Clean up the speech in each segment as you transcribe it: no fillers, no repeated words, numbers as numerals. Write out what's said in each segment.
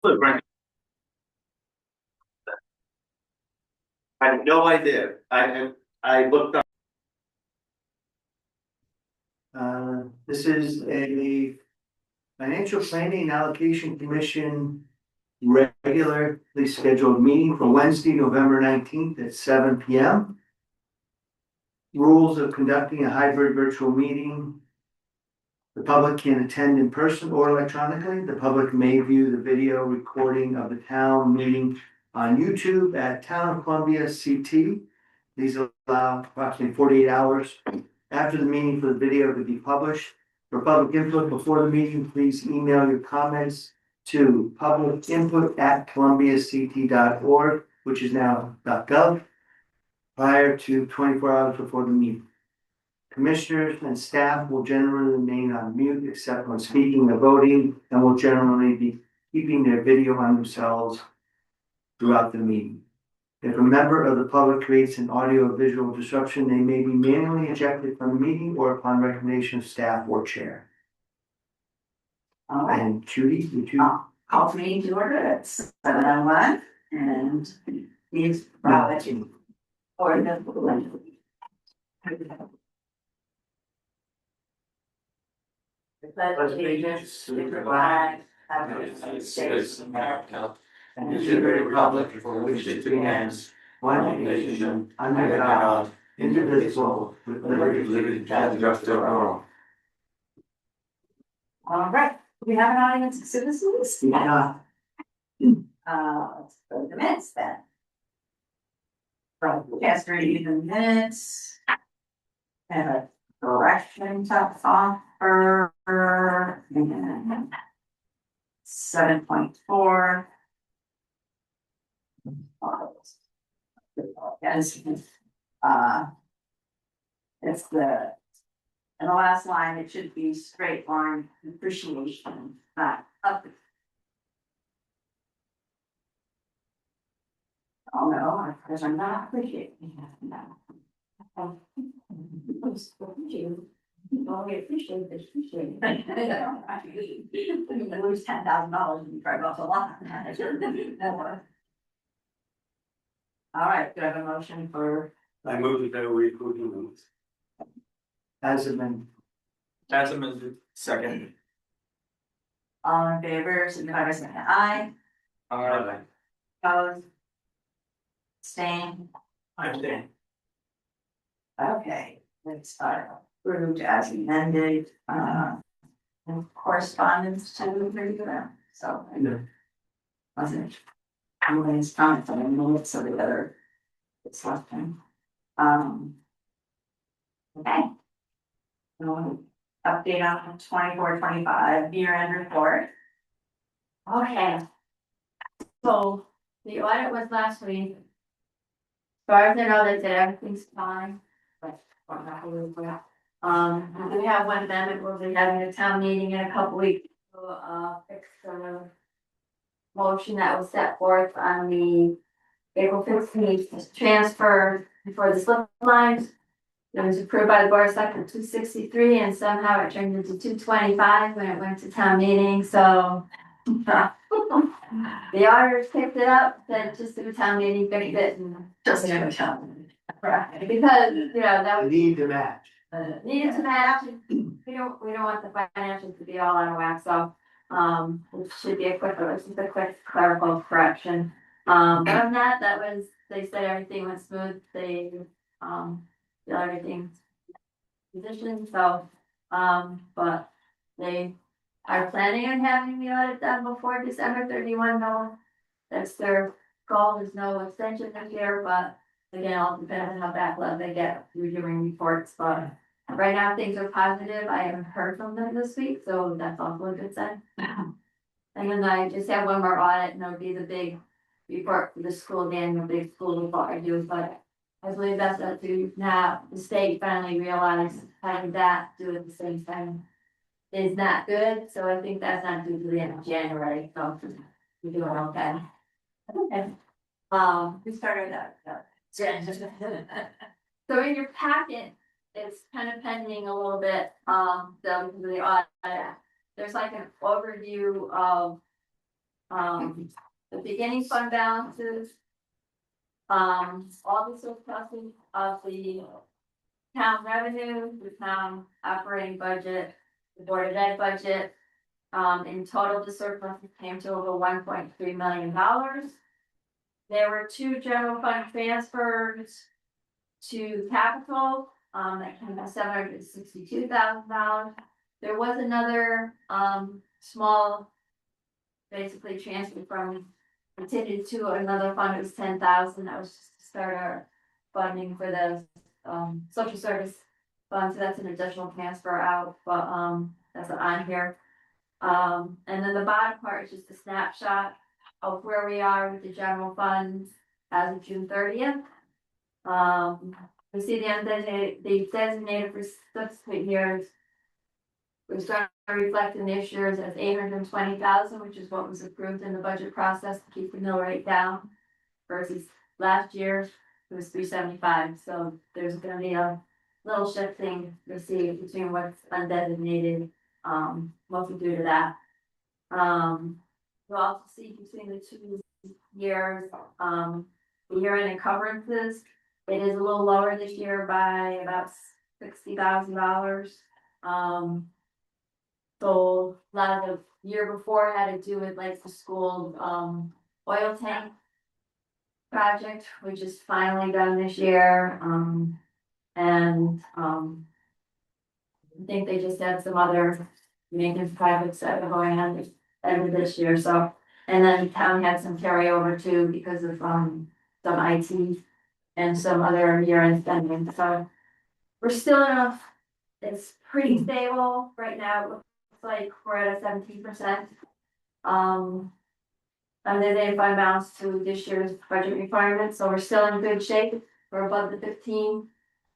I have no idea. I looked up. This is a Financial Planning and Allocation Commission regularly scheduled meeting for Wednesday, November 19th at 7 p.m. Rules of conducting a hybrid virtual meeting. The public can attend in person or electronically. The public may view the video recording of the town meeting on YouTube at Town of Columbia CT. These allow approximately 48 hours after the meeting for the video to be published. For public input before the meeting, please email your comments to publicinput@columbiact.org, which is now .gov, prior to 24 hours before the meeting. Commissioners and staff will generally remain on mute except when speaking or voting, and will generally be keeping their video on themselves throughout the meeting. If a member of the public creates an audio or visual disruption, they may be manually ejected from the meeting or upon recommendation of staff or chair. All right. And Judy, would you? Call the meeting to order at 7:01 and these Robert or the pledge allegiance to the flag of the United States of America and to the republic for which it stands, one nation, under God, indivisible, with liberty and justice for all. All right, we have an audience of citizens. Yeah. Let's go to the minutes then. From yesterday, the minutes. And a correction to offer. 7.4. Yes, it's in the last line, it should be straight line appreciation, not up. Oh no, because I'm not appreciating that. Well, we appreciate this, appreciate it. Lose $10,000 and drive off a lot. All right, do I have a motion for? I move that we approve the minutes. As amended. As amended, second. All in favor, signify by saying aye. Aye. Opposed? Abstain? I abstain. Okay, let's start approved as amended, and correspondence to the regular, so. Wasn't. Anybody's comment on the minutes of the other. It's last time. Okay. Update on 24-25 year-end report. Okay. So the audit was last week. As far as I know, they said everything's fine, but we have one amendment, we'll be having a town meeting in a couple weeks to fix the motion that was set forth on the April 15th transfer for the slip lines. It was approved by the board of selectmen 263, and somehow it turned into 225 when it went to town meeting, so. The auditors picked it up, said just do a town meeting, fix it, and Just do a town meeting. right, because, that was Need to match. needed to match. We don't want the financials to be all out of whack, so, it should be it's just a quick clerical correction. Other than that, they said everything went smooth, they, did everything positioned, so, but they are planning on having the audit done before December 31, no, that's their goal, there's no extension this year, but again, all depends on how backlog they get reviewing reports, but right now things are positive, I haven't heard from them this week, so that's also a good sign. And then I just have one more audit, and it'll be the big report for the school, the annual big school report I do, but I believe that's what now the state finally realized having that do at the same time is not good, so I think that's not due to the end of January, so we're doing okay. Okay. We started that. So in your packet, it's kind of pending a little bit, the audit. There's like an overview of The beginning fund balances. All the surpluses of the town revenue, the town operating budget, the board of ed budget. In total, the surplus came to over $1.3 million. There were 2 general fund transfers to capital, that came to $762,000. There was another, small, basically transfer from continued to another fund, it was 10,000, that was just to start our funding for the, social service fund, so that's an additional transfer out, but, that's on here. And then the bottom part is just a snapshot of where we are with the general funds as of June 30th. We see the designated for subsequent years. We're starting to reflect in this year's as 820,000, which is what was approved in the budget process to keep the mill rate down. Versus last year, it was 375, so there's gonna be a little shifting to see between what's undesignated, mostly due to that. You'll also see between the 2 years, the year-end encumbrances. It is a little lower this year by about $60,000. So a lot of the year before had to do with like the school, oil tank project, which is finally done this year. I think they just had some other maintenance projects that were going on at the end of this year, so. And then town had some carryover too because of, some IT and some other year-end spending, so. We're still in a, it's pretty stable right now, it looks like we're at a 17%. Under the fund balance to this year's budget requirements, so we're still in good shape, we're above the 15.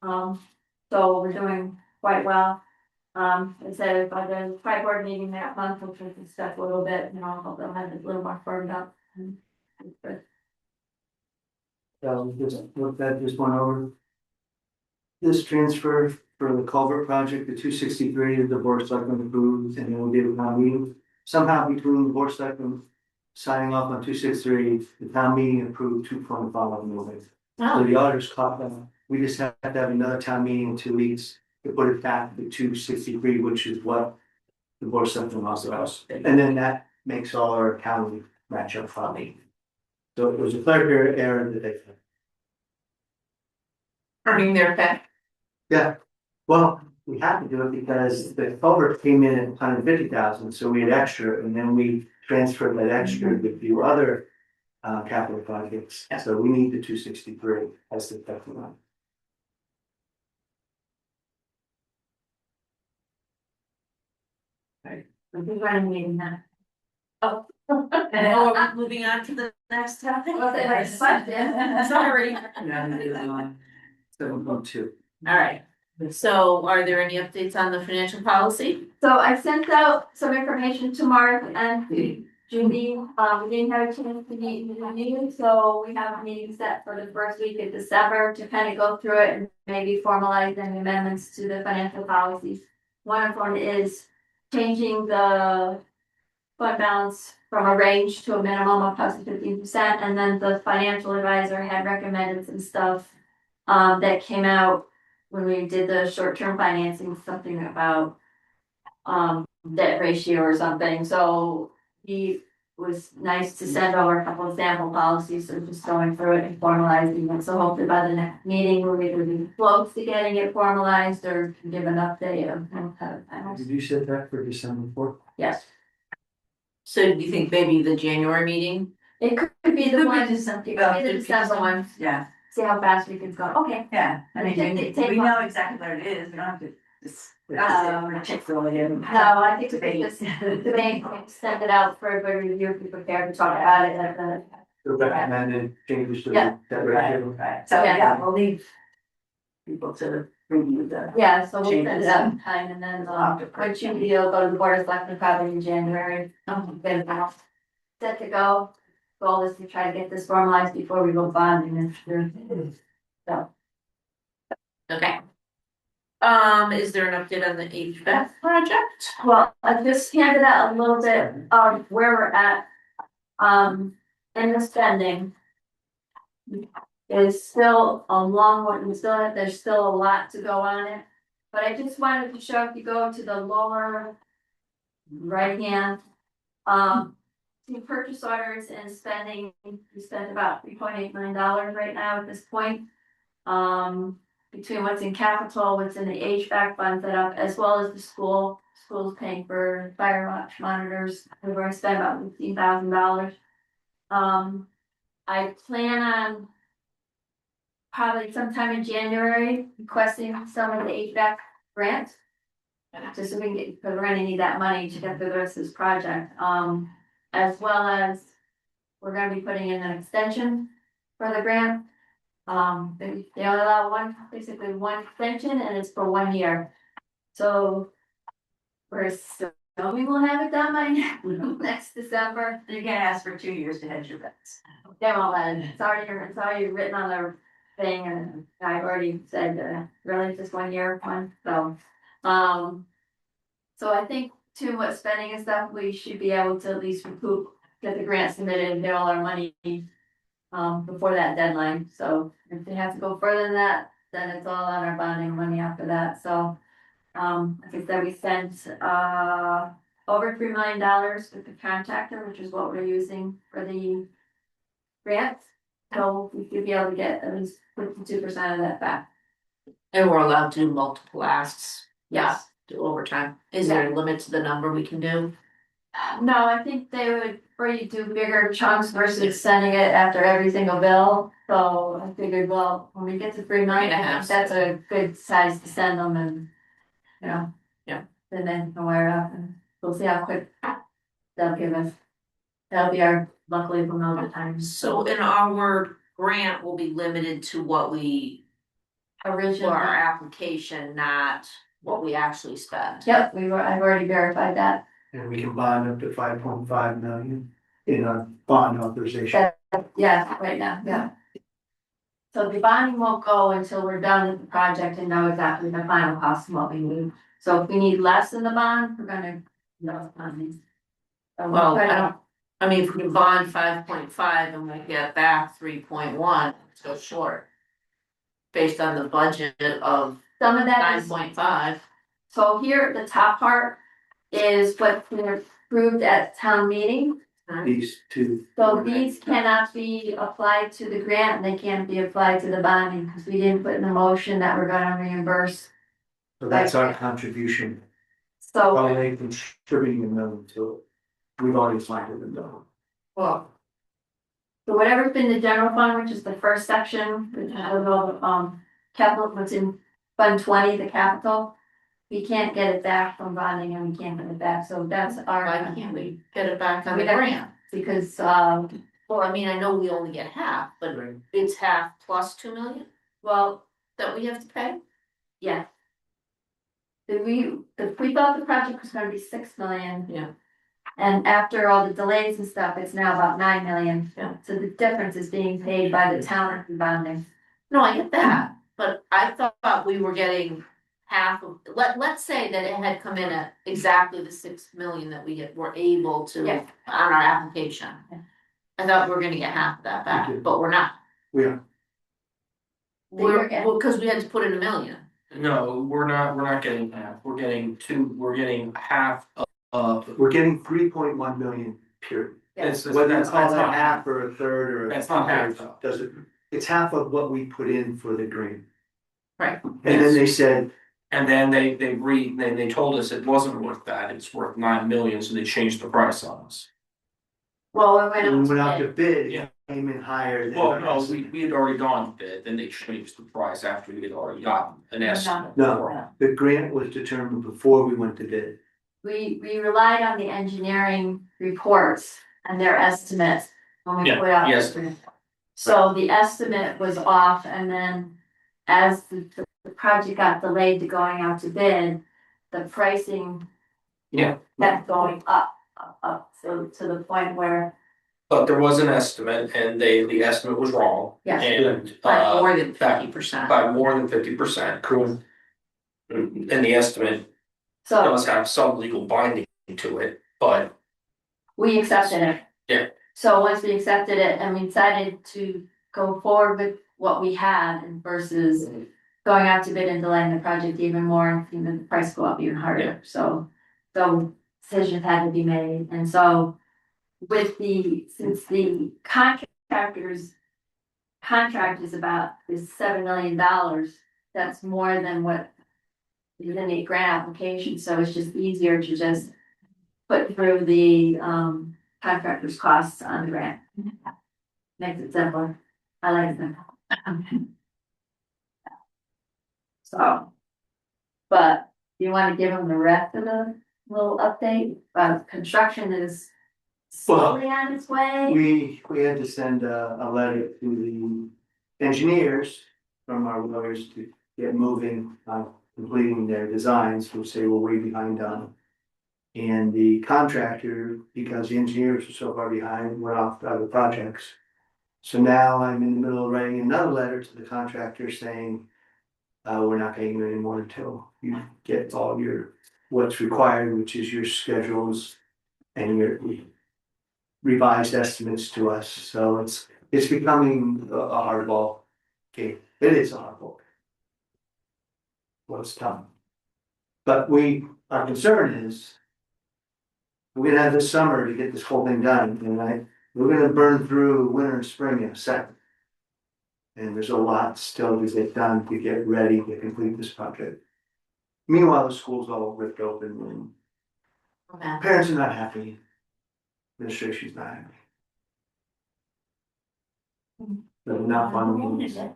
So we're doing quite well. I said by the tri board meeting that month, we'll try to discuss a little bit, you know, hope they'll have it a little more firmed up. Just look that just went over. This transfer for the culvert project, the 263, the board of selectmen approved, and then we did a town meeting. Somehow between the board of selectmen signing off on 263, the town meeting approved 2.5 million. So the auditors caught them. We just have to have another town meeting in 2 weeks to put it back to 263, which is what the board of selectmen authorized. And then that makes all our accounting match up funny. So it was a clerical error that they found. Earning their pay. Yeah, well, we had to do it because the culvert came in at 150,000, so we had extra, and then we transferred that extra to a few other capital projects. So we need the 263 as the effective one. We're running meeting now. Oh. And are we moving on to the next topic? Well, they like question. Sorry. 7.2. All right, so are there any updates on the financial policy? So I sent out some information to Mark and Judy, we didn't have a chance to meet with the meeting, so we have a meeting set for the first week of December to kind of go through it and maybe formalize any amendments to the financial policies. One of them is changing the fund balance from a range to a minimum of plus 15%, and then the financial advisor had recommended some stuff that came out when we did the short-term financing, something about debt ratio or something, so he was nice to send over a couple of sample policies, so just going through it and formalizing it, so hopefully by the next meeting, we'll either be close to getting it formalized or give an update of how it. Did you set that for December 4th? Yes, So do you think maybe the January meeting? it could be the Could be one, December. it could be the December one, Yeah, see how fast we can go, okay. yeah, I mean, Take we one. know exactly where it is, we don't have to just. Particularly in. No, I think we just, the main, send it out for everybody to review, be prepared to talk about it at the. The recommended changes to Yeah. that Right, ratio. right, so Yeah. yeah, we'll leave people to review the. Yeah, so we'll send it Changes. out in time and then, once you deal, go to the board of selectmen probably in January. Get it all set to go. Goal is to try to get this formalized before we go bonding next year. So, Okay. Is there an update on the HVAC project? well, I just handed out a little bit of where we're at And the spending is still a long one, there's still a lot to go on it. But I just wanted to show, if you go to the lower right hand, the purchase orders and spending, we spent about $3.8 million right now at this point. Between what's in capital, what's in the HVAC fund set up, as well as the school's paying for fire watch monitors. We've already spent about $15,000. I plan on probably sometime in January requesting some of the HVAC grants. Just so we can get, because we're gonna need that money to get through the rest of this project, as well as we're gonna be putting in an extension for the grant. They only allow basically one extension, and it's for 1 year. So we're assuming we'll have it done by next December. You can't ask for 2 years to hedge your bets. They won't let it. It's already written on their thing, and I've already said, really just 1 year one, so. So I think too, what spending and stuff, we should be able to at least recoup, get the grant submitted and get all our money. Before that deadline, so if they have to go further than that, then it's all on our bonding money after that, so. Like I said, we spent, over $3 million with the contractor, which is what we're using for the grants. So we should be able to get at least 52% of that back. And we're allowed to do multiple asks, Yes. do overtime. Is there a limit to the number we can do? No, I think they would, for you do bigger chunks versus sending it after every single bill, so I figured, well, when we get to 3 million, I think that's a good size to send them and. You know? Yeah. And then we'll wear it up and we'll see how quick they'll give us. That'll be our, luckily we'll know the time. So in our grant will be limited to what we, for our Originally, application, not what we actually spend. yep, I've already verified that. And we can bond up to 5.5 million in a bond authorization. Yeah, right now, yeah. So the bonding won't go until we're done with the project and know exactly the final cost of what we need. So if we need less in the bond, we're gonna, bonding. So Well, try to- I don't, I mean, if we bond 5.5 and we get back 3.1, it's so short. Based on the budget of Some of that is, 9.5. so here, the top part is what's been approved at town meeting. These two. So these cannot be applied to the grant, and they can't be applied to the bonding, because we didn't put in the motion that we're gonna reimburse. So that's our contribution. So, While they contributing a million to it. We've already funded them though. Well, so whatever's been the general fund, which is the first section, which has all, capital, what's in Fund 20, the capital. We can't get it back from bonding, and we can't get it back, so that's our. why can't we get it back on We the don't- grant? Because, Well, I mean, I know we only get half, but it's half plus 2 million well, that we have to pay? yeah. We thought the project was gonna be 6 million. Yeah. And after all the delays and stuff, it's now about 9 million. Yeah. So the difference is being paid by the town and bonding. No, I get that, but I thought we were getting half of, let's say that it had come in at exactly the 6 million that were able to Yeah. on our application. Yeah. I thought we were gonna get half of that back, Okay. but we're not. We are. Well, cause we had to put in $1 million. No, we're not getting half, we're getting half of. We're getting 3.1 million, period. It's- Whether you that's call not it half or a third or. That's not half, though. Doesn't, it's half of what we put in for the grant. Right. And then they said, And then they told us it wasn't worth that, it's worth 9 million, so they changed the price on us. Well, when we went out to bid, Yeah. it came in higher than. Well, our no, estimate. we had already gone to bid, then they changed the price after we had already gotten an estimate. No, the grant was determined before we went to bid. We relied on the engineering reports and their estimates when we Yeah, put out. yes. the grant. So the estimate was off, and then as the project got delayed to going out to bid, the pricing Yeah, kept going up, so to the point where, but there was an estimate and the estimate was wrong. Yes. And By more than that- 50%. by more than 50%. Cool. And the estimate so does have some legal binding to it, but we accepted it. Yeah. So once we accepted it and we decided to go forward with what we had versus going out to bid and delaying the project even more, and seeing the price go up even Yeah. harder, so. So decisions had to be made, and so since the contractor's contract is $7 million, that's more than what is in the grant application, so it's just easier to just put through the contractor's costs on the grant. Makes it simpler. I like it simple. So, but you wanna give them the rest of the little update? Construction is slowly on its way. We had to send a letter to the engineers from our lawyers to get moving on completing their designs, which they were way behind on. And the contractor, because the engineers were so far behind, went off to other projects. So now I'm in the middle of writing another letter to the contractor saying, we're not paying you anymore until you get all your, what's required, which is your schedules and your revised estimates to us. So it's becoming a hardball game. It is a hardball. Well, it's tough. But our concern is we're gonna have this summer to get this whole thing done, and we're gonna burn through winter and spring in a second. And there's a lot still to get done to get ready to complete this project. Meanwhile, the school's all ripped open and parents are not happy. Administration's not happy. They're not fun.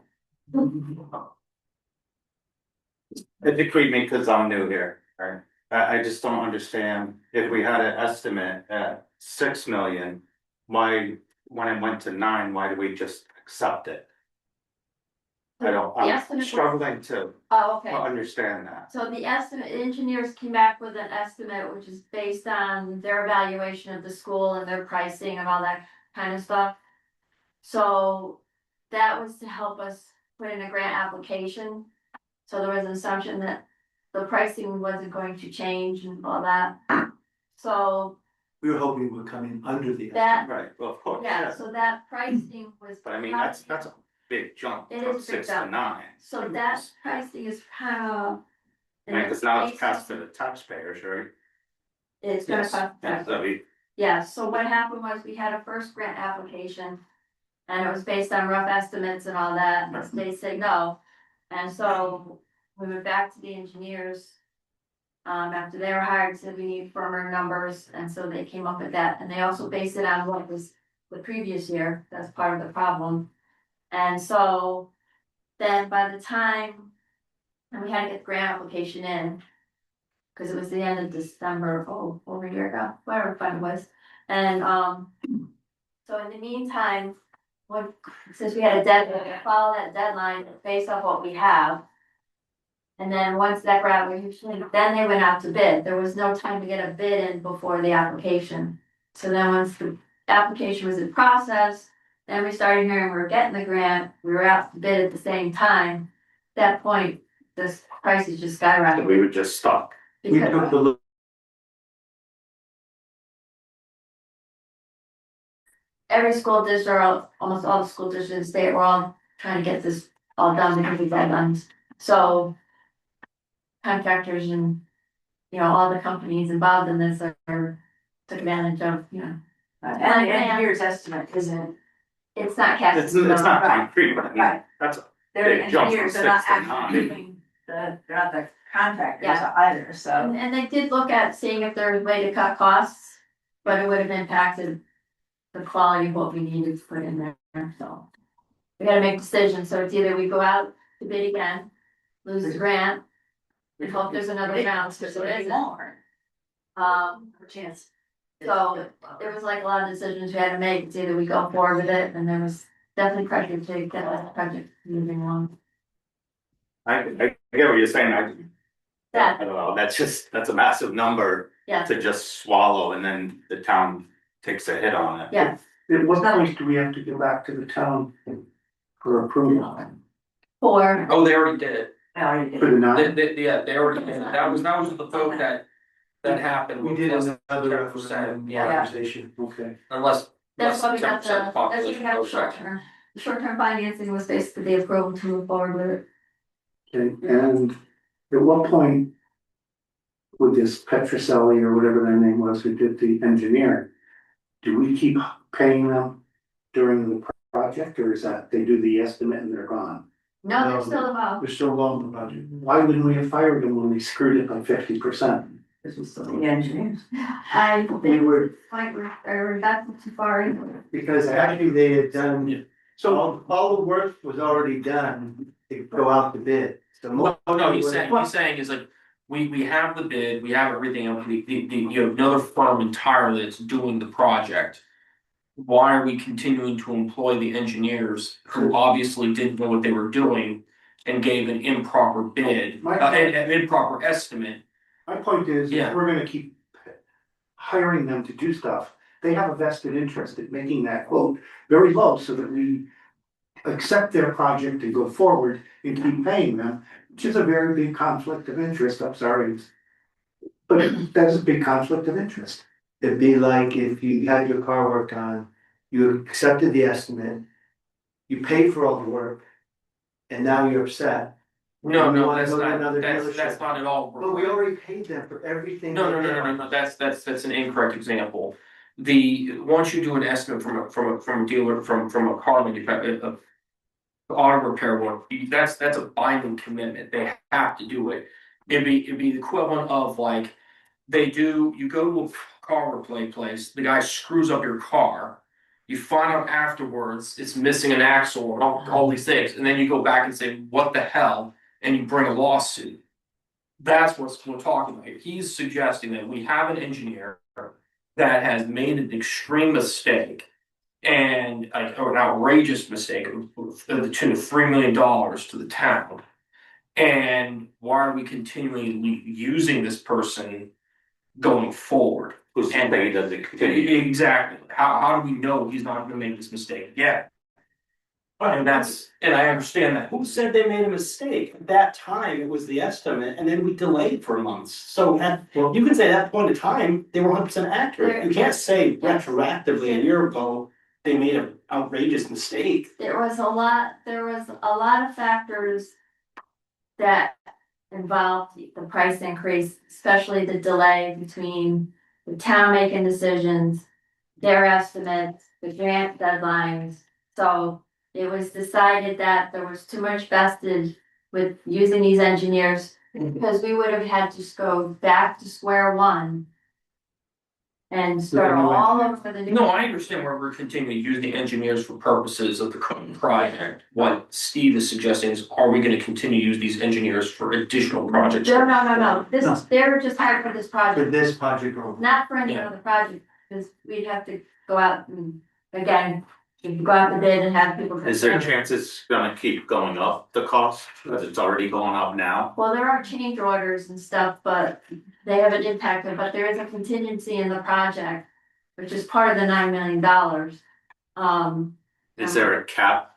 Educate me, cause I'm new here, right? I just don't understand, if we had an estimate at 6 million, why, when it went to 9, why did we just accept it? The I'm estimate was- struggling to Oh, okay. understand that. So the engineers came back with an estimate, which is based on their evaluation of the school and their pricing and all that kind of stuff. So that was to help us put in a grant application. So there was an assumption that the pricing wasn't going to change and all that. So We were hoping it would come in under the. that, Right, well, of course, yeah, yeah, so that pricing was. but I mean, that's a big jump It from is big 6 to jump. 9. So that pricing is kind of. Right, cause now it's passed to the taxpayers, right? It's gonna Yes. cost. Yeah, so we, Yeah, so what happened was we had a first grant application. And it was based on rough estimates and all that, and they said no. And so we went back to the engineers. After they were hired, said we need firmer numbers, and so they came up with that, and they also based it on what was the previous year, that's part of the problem. And so then by the time, and we had to get the grant application in. Cause it was the end of December, over a year ago, whatever fun it was, and so in the meantime. Since we had a deadline, follow that deadline based on what we have. And then once that then they went out to bid. There was no time to get a bid in before the application. So then once the application was in process, then we started hearing we were getting the grant, we were out to bid at the same time. At that point, this prices just skyrocketed. we were just stuck. We because- took the. Every school district, or almost all the school districts in the state, were all trying to get this all done because of deadlines. So contractors and, all the companies involved in this took advantage of, And the engineer's estimate isn't, it's not cast. It's not concrete, but I mean, Right. that's a they're the big jump from engineers, they're not 6 to 9. actually doing they're not the contractors Yeah. either, so. And they did look at seeing if there was a way to cut costs, but it would have impacted the quality of what we needed to put in there, so. We gotta make decisions, so it's either we go out to bid again, lose the grant, and hope there's another round, because there isn't. More. Chance. So there was like a lot of decisions we had to make, it's either we go forward with it, and there was definitely pressure to get the project moving along. I get what you're saying, I That, don't know, that's a massive number yeah, to just swallow, and then the town takes a hit on it. yeah, At what point do we have to go back to the town for approval for, Oh, they already did it. I already did. for the nine? Yeah, they already did it. That was the vote that happened. We did Plus another 10%, yeah. referendum authorization. Okay. Unless That's why we got 10% the, that's why we population have goes short back. term. The short term financing was basically the approval to move forward with it. Okay, and at what point with this Petroselli or whatever their name was, who did the engineering, do we keep paying them during the project, or is that they do the estimate and they're gone? No, they're No, still involved. We're still going the budget. Why wouldn't we have fired them when we screwed it by 50%? This was the engineers. I They think were, like we're that's too far into it. because actually they had done, so all the work was already done to go out to bid. So No, no, he's most- saying is like, we have the bid, we have everything, and you have another firm entirely that's doing the project. Why are we continuing to employ the engineers who obviously didn't know what they were doing and gave an improper bid, an improper estimate? My point is, Yeah. if we're gonna keep hiring them to do stuff, they have a vested interest in making that quote very low so that we accept their project and go forward and keep paying them, which is a very big conflict of interest, I'm sorry. But that's a big conflict of interest. It'd be like if you had your car worked on, you accepted the estimate, you paid for all the work, and now you're upset. No, You no, wanna that's go to not, another that's dealership. not at all. But we already paid them for everything. No, no, they no, no, did. no, no, that's an incorrect example. Once you do an estimate from a dealer, from a car manufacturer, auto repair work, that's a binding commitment, they have to do it. It'd be the equivalent of like, you go to a car replay place, the guy screws up your car. You find out afterwards it's missing an axle and all these things, and then you go back and say, what the hell? And you bring a lawsuit. That's what we're talking about. He's suggesting that we have an engineer that has made an extreme mistake and or an outrageous mistake of the tune of $3 million to the town. And why are we continually using this person going forward? Who's And saying does it continue? exactly. How do we know he's not going to make this mistake again? And I understand that. Who said they made a mistake? At that time, it was the estimate, and then we delayed for months. So you can say at that point in time, they were 100% accurate. You can't say retroactively a year ago, they made an outrageous mistake. There was a lot of factors that involved the price increase, especially the delay between the town making decisions, their estimates, the grant deadlines. So it was decided that there was too much vested with using these engineers because we would have had to go back to square one and start all over the new. No, I understand where we're continuing to use the engineers for purposes of the current project. What Steve is suggesting is, are we gonna continue to use these engineers for additional projects? No. They're just hired for this For project, this project only. not for any Yeah. other project, because we'd have to go out and, again, go out the bid and have people. Is there a chance it's gonna keep going up, the cost, because it's already going up now? Well, there are change orders and stuff, but they haven't impacted, but there is a contingency in the project, which is part of the $9 million. Is there a cap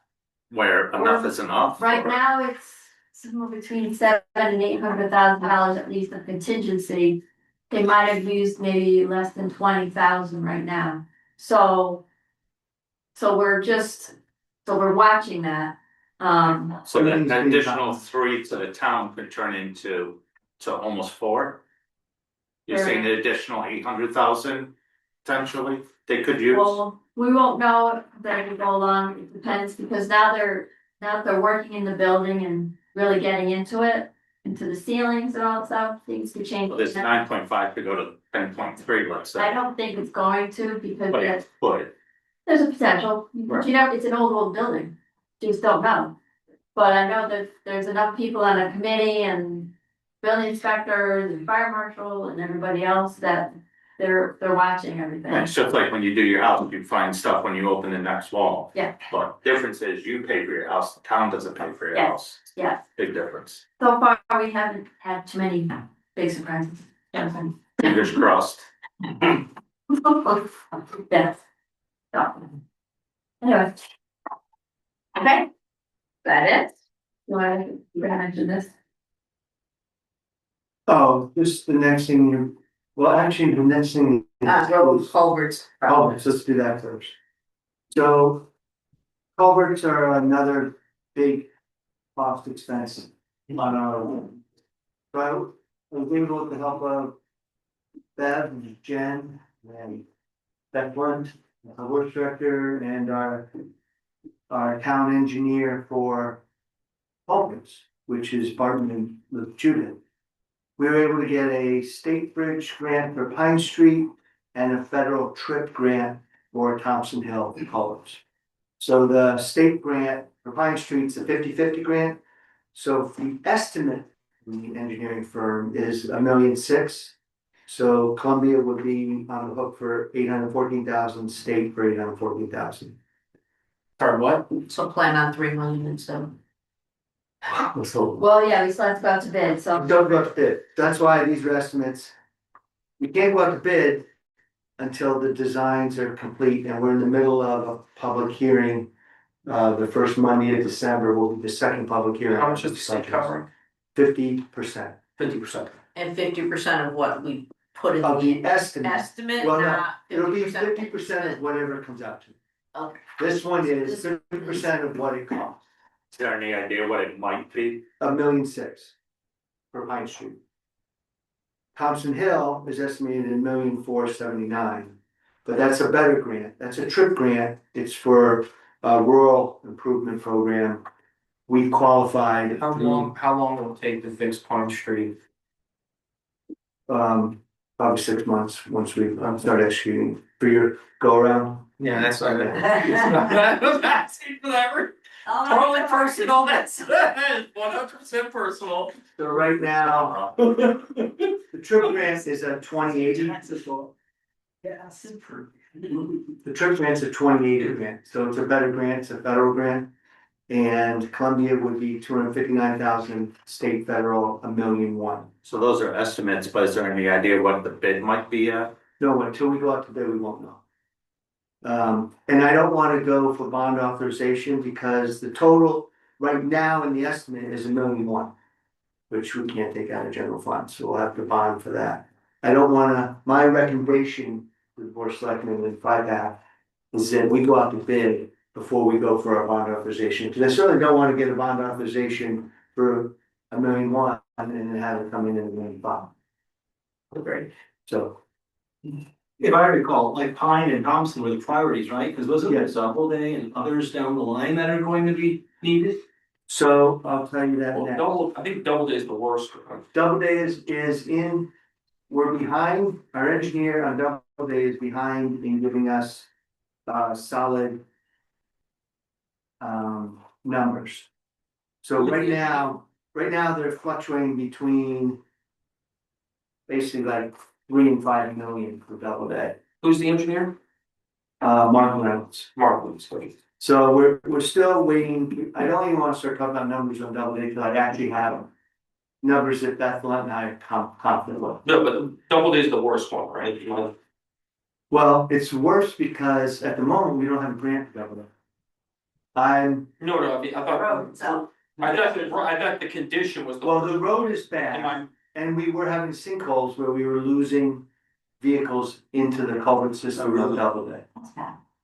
where enough is enough? Right or- now, it's somewhere between $700,000 and $800,000 at least of contingency. They might have used maybe less than 20,000 right now, so we're watching that. So that additional 3 to the town could turn into almost 4? You're saying the additional 800,000 potentially they could use? Well, we won't know that we go along, it depends, because now that they're working in the building and really getting into it, into the ceilings and all that stuff, things could change. Well, this 9.5 could go to 10.3, let's say. I don't think it's going to, because But it could. there's a potential, but it's an old building, just don't know. But I know that there's enough people on the committee and building inspectors and fire marshal and everybody else that they're watching everything. It's just like when you do your house, you find stuff when you open the next wall. Yeah. But difference is you pay for your house, the town doesn't pay for your Yeah. house. Yeah, Big difference. so far we haven't had too many big surprises. Fingers crossed. Yes. So. Anyway. Okay. That it? You wanna mention this? Oh, just the next thing actually, the next thing. Road culverts. Oh, let's do that first. So culverts are another big cost expense on our own. So I was able with the help of Bev and Jen and Beckland, our work director and our town engineer for culverts, which is Barton and with Judith. We were able to get a state bridge grant for Pine Street and a federal trip grant for Thompson Hill culverts. So the state grant for Pine Street's a 50-50 grant. So the estimate from the engineering firm is $1,600,000. So Columbia would be on the hook for 814,000, state for 814,000. Sorry, what? So plan on 3 million instead. So Well, yeah, we still have to go out to bid, so. don't go out to bid. That's why these are estimates. We can't go out to bid until the designs are complete, and we're in the middle of a public hearing. The first Monday of December will be the second public hearing. How much is the state covering? 50%. 50%. And 50% of what we put in Of the the estimate. estimate, Well, no, not it'll be 50%. 50% of whatever it comes out to. Okay. This one is 50% of what it costs, Is there any idea what it might be? $1,600,000 for Pine Street. Thompson Hill is estimated at $1,479,000, but that's a better grant. That's a trip grant. It's for a rural improvement program. We qualified. How long will it take to fix Pine Street? Probably 6 months, once we start executing for your go around. Yeah, that's not good. I was asking for that. Totally personal, that's 100% personal. So right now, the trip grant is a 2080. The trip grant's a 2080 grant, so it's a better grant, it's a federal grant. And Columbia would be 259,000, state federal, $1,100,000. So those are estimates, but is there any idea what the bid might be at? No, until we go out to bid, we won't know. And I don't wanna go for bond authorization because the total right now in the estimate is $1,100,000. Which we can't take out of general fund, so we'll have to bond for that. I don't wanna, my recommendation to the board of selectmen and FiPAC is that we go out to bid before we go for our bond authorization, because I certainly don't wanna get a bond authorization for $1,100,000 and then have it come in at $1,500,000. Great. So, If I recall, like Pine and Thompson were the priorities, right? Because wasn't there Yes. Doubleday and others down the line that are going to be needed? so I'll tell you that Well, next. I think Doubleday is the worst one. Doubleday is in, we're behind, our engineer on Doubleday is behind in giving us solid numbers. So right now they're fluctuating between basically like 3 and 5 million for Doubleday. Who's the engineer? Mark Reynolds. Mark Williams. Okay. So we're still waiting. I don't even want to start talking about numbers on Doubleday until I actually have numbers that Beth and I are confident with. No, but Doubleday is the worst one, right? Well, it's worse because at the moment, we don't have a grant for Doubleday. No, I thought. Road, so. I thought the condition was the. Well, the road is bad. Am I- And we were having sinkholes where we were losing vehicles into the culvert system of Doubleday.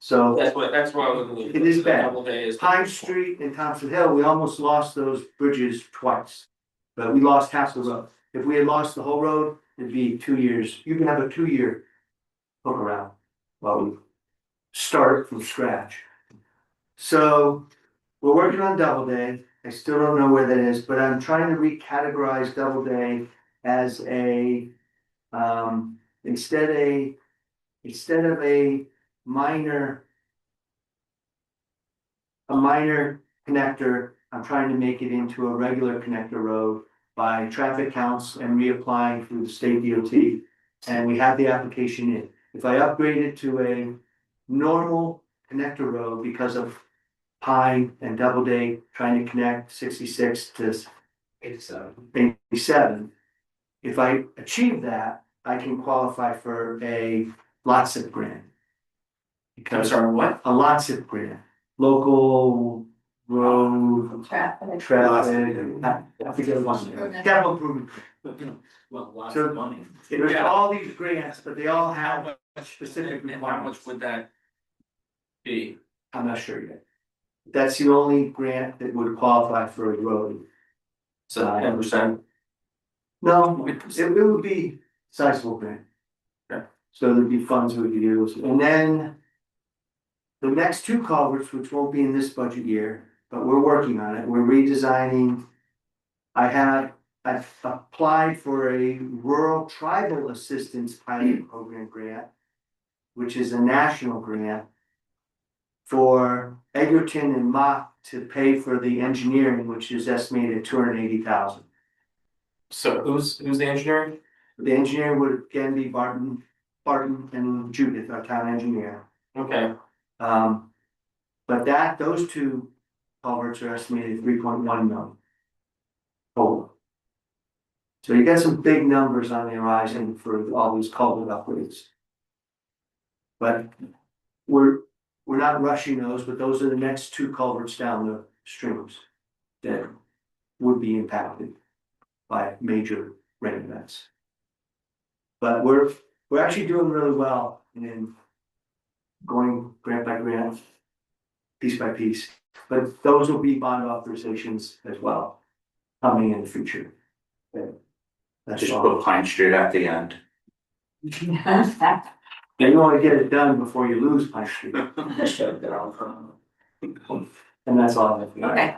So That's why I was looking. It is bad. Doubleday is. Pine Street and Thompson Hill, we almost lost those bridges twice. But we lost half the road. If we had lost the whole road, it'd be 2 years. You can have a 2-year hook around while we start from scratch. So we're working on Doubleday. I still don't know where that is, but I'm trying to recategorize Doubleday as a, instead of a minor connector, I'm trying to make it into a regular connector road by traffic counts and reapplying through the state DOT. And we have the application in. If I upgrade it to a normal connector road because of Pine and Doubleday trying to connect 66 to 87. If I achieve that, I can qualify for a LOTSIP grant. I'm Because sorry, what? a LOTSIP grant, local road Traffic. traffic, I forget one, capital improvement. Well, lots So- of money. There's Yeah. all these grants, but they all have specific And how requirements. much would that be? I'm not sure yet. That's the only grant that would qualify for a road. So 10%. No, it would be sizable grant. Yeah. So there'd be funds we could use, and then. The next two culverts, which won't be in this budget year, but we're working on it, we're redesigning. I've applied for a rural tribal assistance pilot program grant. Which is a national grant. For Egerton and Mott to pay for the engineering, which is estimated at $280,000. So who's the engineer? The engineer would again be Barton and Judith, our town engineer. Okay, But those two culverts are estimated 3.1 million. Total. So you got some big numbers on the horizon for all these culvert upgrades. But we're not rushing those, but those are the next two culverts down the streams that would be impacted by major rain events. But we're actually doing really well in going grant by grant, piece by piece, but those will be bond authorizations as well, coming in the future. That's Just all. put Pine Street at the end. And you wanna get it done before you lose Pine Street. And that's all I have. Okay,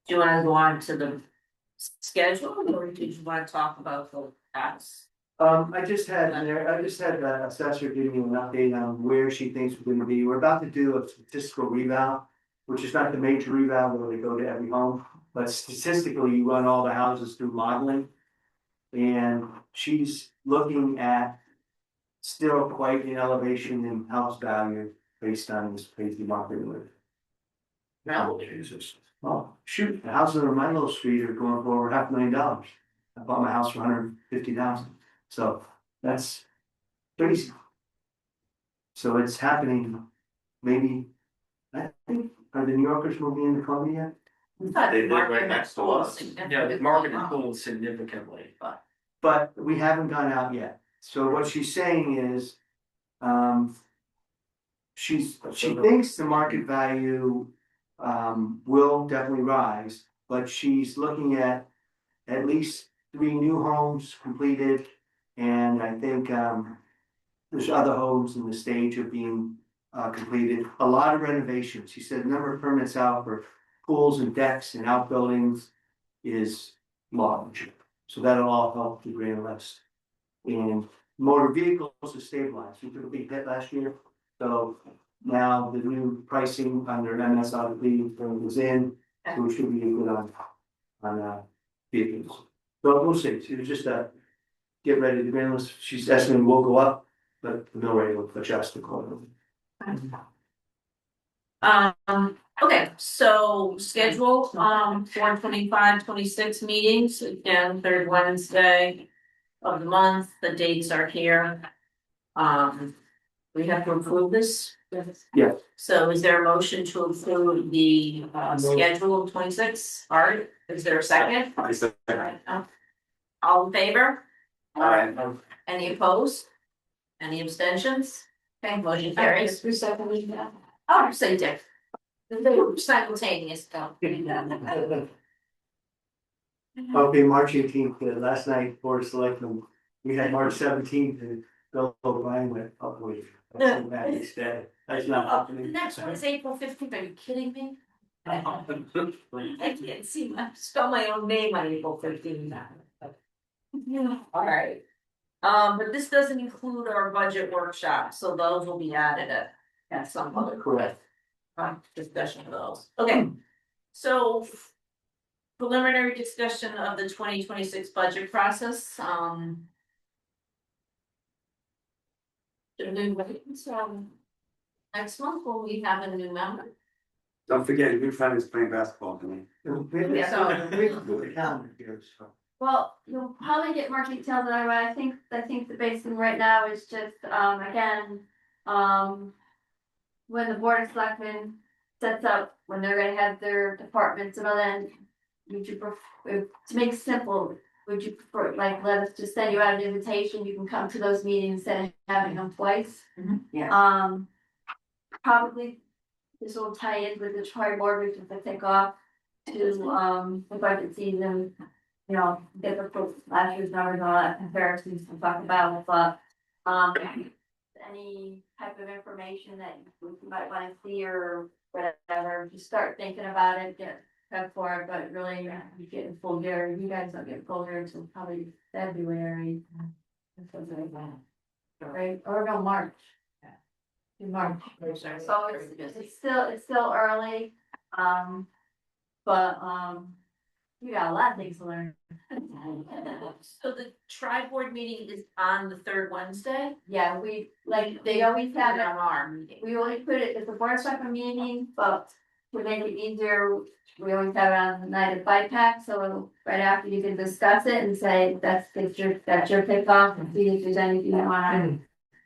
do you wanna go on to the schedule, or did you wanna talk about the house? I just had the assessor give me an update on where she thinks we're gonna be. We're about to do a statistical revow, which is not the major revow where we go to every home, but statistically, you run all the houses through modeling. And she's looking at still quite an elevation in house value based on this crazy market we live. No. Jesus. Oh, shoot, the houses on my little street are going for over $500,000. I bought my house for $150,000, so that's crazy. So it's happening, maybe, I think, are the New Yorkers moving into Columbia yet? They live right next to us. yeah, the market has cooled significantly. But we haven't gone out yet. So what she's saying is, she thinks the market value, will definitely rise, but she's looking at least 3 new homes completed. And I think, there's other homes in the stage of being, completed, a lot of renovations. She said the number of permits out for pools and decks and outbuildings is large. So that'll all help the grand list. And motor vehicles are stabilized. We took a big hit last year. So now the new pricing under MSRP was in, so we should be good on vehicles. But we'll see. It was just get ready. The grand list, she's estimating will go up, but the mill rate will adjust accordingly. Okay, so schedule, 4/25/26 meetings, again, third Wednesday of the month, the dates are here. We have to approve this? Yeah. So is there a motion to approve the, schedule of 26? Art, is there a second? Alright, all in favor? Any opposed? Any abstentions? Okay, motion carries. Who's seconding that? Oh, so you did. They were simultaneous, though. Okay, March 18th, last night, Board of Selectmen, we had March 17th and Bill O'Brien went up with. That's so bad instead. That's not The happening. next one is April 15th, are you kidding me? I can't see spell my own name on April 15th now. Alright. But this doesn't include our budget workshop, so those will be added at some other. Correct. Discussion of those, okay, so. Preliminary discussion of the 2026 budget process, should we wait until next month when we have a new member? Don't forget, your new friend is playing basketball tonight. Yeah, so we can do the calendar here, so. Well, you'll probably get more details than I think the basic thing right now is just, again, when the Board of Selectmen sets up, when they're gonna have their departments and all that, would you prefer, to make it simple, would you prefer, like, let us just send you out an invitation, you can come to those meetings instead of having them twice? Yeah. probably this will tie in with the tri-board, which is the kickoff to, the budget season. You know, get the last year's numbers and all that comparisons to talk about, but, any type of information that you might wanna see or whatever, just start thinking about it, get prep for it, but really, you get in full gear, you guys don't get full gear until probably February. Right, or no, March. In March, so it's still early, but, you got a lot of things to learn. So the tri-board meeting is on the third Wednesday? Yeah, they always have it. On our meeting. We always put it as a board selectmen meeting, but to make it easier, we always have it on the night of FiPAC, so right after you can discuss it and say, that's your kickoff, and see if there's anything you wanna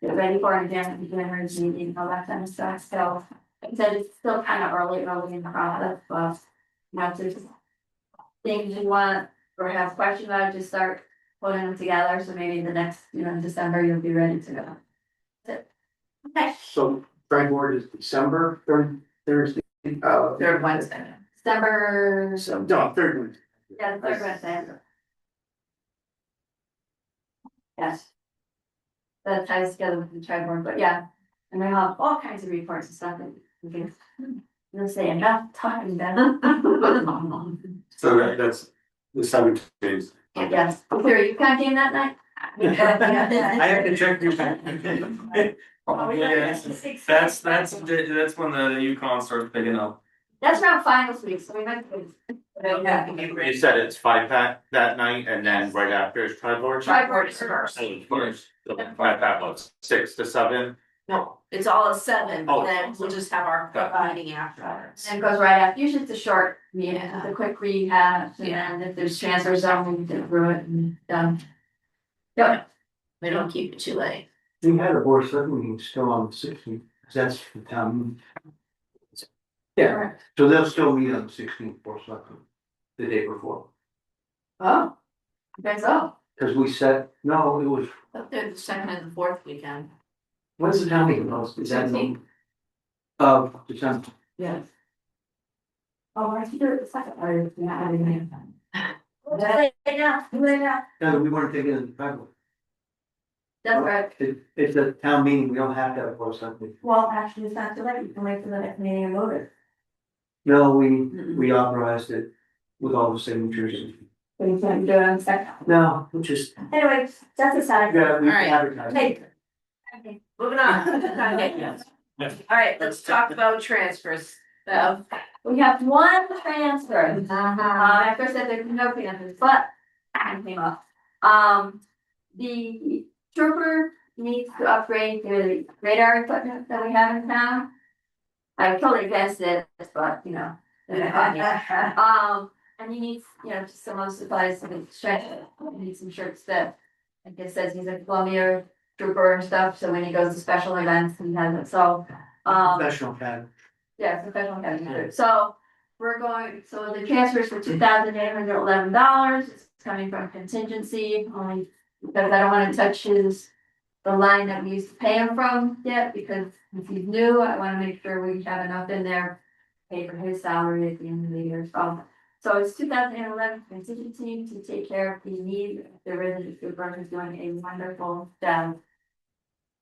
get ready for, and again, beginners meeting, all that kind of stuff, so. Like I said, it's still kind of early in the process, but, you know, if there's things you want or have questions about, just start putting them together, so maybe the next, in December, you'll be ready to go. That's it. Okay. So, tri-board is December, Thursday. Third Wednesday. December, So, no, third one. yeah, the third Wednesday. Yes. That ties together with the tri-board, but yeah, and we have all kinds of reports and stuff that we can, let's say, enough talking about. So that's the 17th. Yes, Claire, you got game that night? I have to check your back. Oh, yeah, that's when the Yukon starts picking up. That's around finals week, so we might. You said it's FiPAC that night and then right after is tri-board? Tri-board is first. First, so FiPAC was 6 to 7. No, it's all at 7, Oh. then we'll just have our meeting afterwards. And it goes right after, usually it's a short meeting, Yeah. it's a quick recap, and then if there's transfers on, we can get through it and done. Yep. We don't keep it too late. We had a board select meeting still on the 16th, because that's the town. Meeting. Yeah, so they'll still meet on the 16th board select meeting, the day before, Oh, you guys all. because we said, no, it was, Up there the second and the fourth weekend. when's the town meeting, is that? 16th. December. Yes. Oh, I should do it the second, or, yeah, I didn't. Yeah, No, we weren't taking it in February. that's right. It's a town meeting, we don't have to have a board select meeting. Well, actually, it's not too late, you can wait for the next meeting and vote it. No, we authorized it with all the signatures. But you can't do it on the second. No, we just, Anyway, that's aside. yeah, we All right. advertised. Hey. Moving on. All right, let's talk about transfers. We have one transfer. At first I said there's no transfers, but it came up. The trooper needs to upgrade the radar equipment that we have in town. I'm totally against it, but and he needs, just some other supplies, some strength, he needs some shirts that, I guess says he's a Columbia trooper and stuff, so when he goes to special events, he has it, so. Professional academy. Yeah, professional academy, so so the transfers for $2,811, it's coming from contingency, only because I don't wanna touch the line that we used to pay him from yet, because if he's new, I wanna make sure we have enough in there. Pay for his salary at the end of the year, so it's 2011 contingency to take care of the need, the resident super is doing a wonderful job.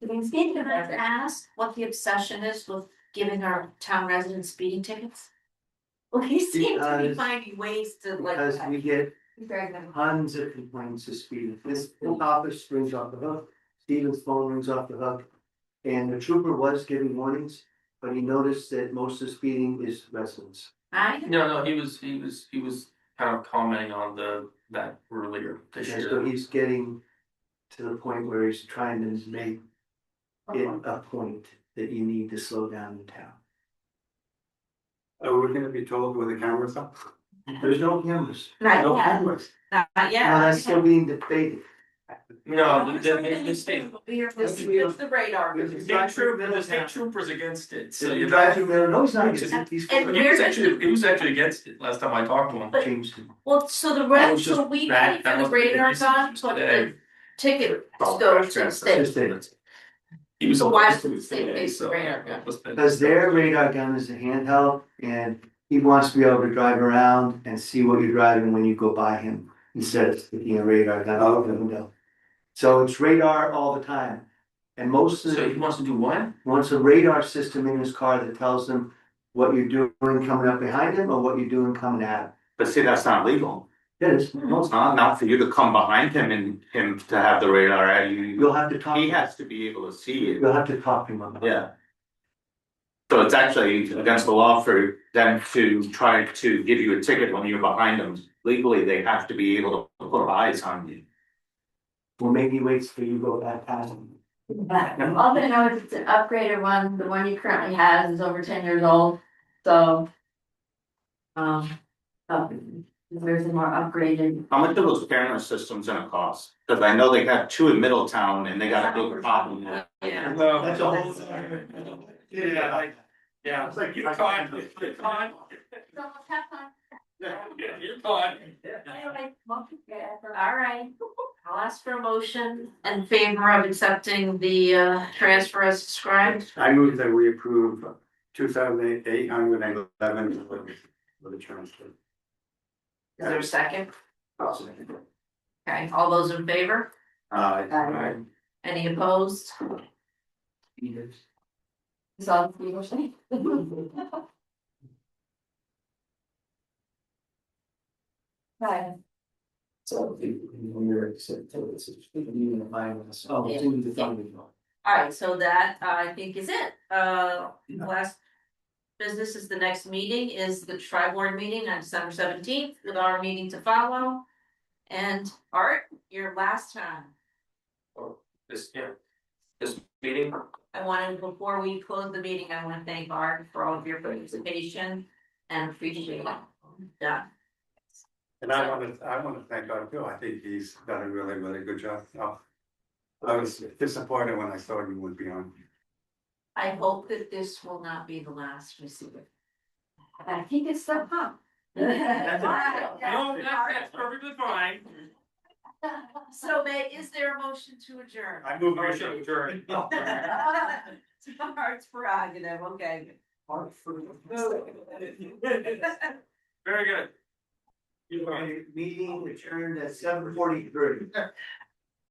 Can I ask what the obsession is with giving our town residents speeding tickets? Well, he seems to be Because- finding ways to Because we get Very good. tons of complaints of speeding. This office rings off the hook, Steven's phone rings off the hook. And the trooper was giving warnings, but he noticed that most of the speeding is residents. No, he was kind of commenting on that earlier this And so year. he's getting to the point where he's trying to make it a point that you need to slow down in town. Are we gonna be told where the cameras are? There's no cameras. Not No yet, cameras. not No, yet. that's still being debated. No, the state It's the radar. the state trooper's against it, so So you you drive through there, no, he's not against it. He's And He was actually against it last time I talked to him. changed it. Well, so the That rest, was so just we that- pay that for the must be radar recent on, but today. the ticket Oh, goes to the transfer. state. Just it. He was. So why a- doesn't it say base radar gun? Because their radar gun is a handheld and he wants to be able to drive around and see what you're driving when you go by him instead of sticking a radar gun out the window. So it's radar all the time. And most of So he the, wants to do what? wants a radar system in his car that tells him what you're doing coming up behind him or what you're doing coming at him. But see, that's not legal. It is. No, it's not for you to come behind him and him to have the radar at you. You'll have to talk. He has to be able to see you. You'll have to talk to him about it. Yeah. So it's actually against the law for them to try to give you a ticket when you're behind them. Legally, they have to be able to put eyes on you. Well, maybe he waits till you go back past him. All I know is it's an upgraded one, the one you currently have is over 10 years old, so. Oh, there's a more upgraded. How much do those camera systems gonna cost? Cause I know they got two in Middletown and they got a big problem there. Yeah. That's all. Yeah, yeah. It's like You're fine, you're fine. So let's have fun. You're fine. Anyway, all right, I'll ask for a motion in favor of accepting the transfer as described. I move that we approve 2,811 for the transfer. Is there a second? Okay, all those in favor? Aye. Any opposed? Is all the people saying? Okay. So you're All right, so that I think is it. Last business is the next meeting is the tri-board meeting on December 17th with our meeting to follow. And Art, your last time. This, yeah, this meeting, I wanted, before we close the meeting, I want to thank Art for all of your participation and appreciate it. Yeah. And I wanna thank Art too. I think he's done a really, really good job. I was disappointed when I thought he would be on. I hope that this will not be the last receiver. I think it's so fun. no, that's perfectly fine. So May, is there a motion to adjourn? I move Motion adjourned. Art's prerogative, okay. Very good. Meeting adjourned at 7:43.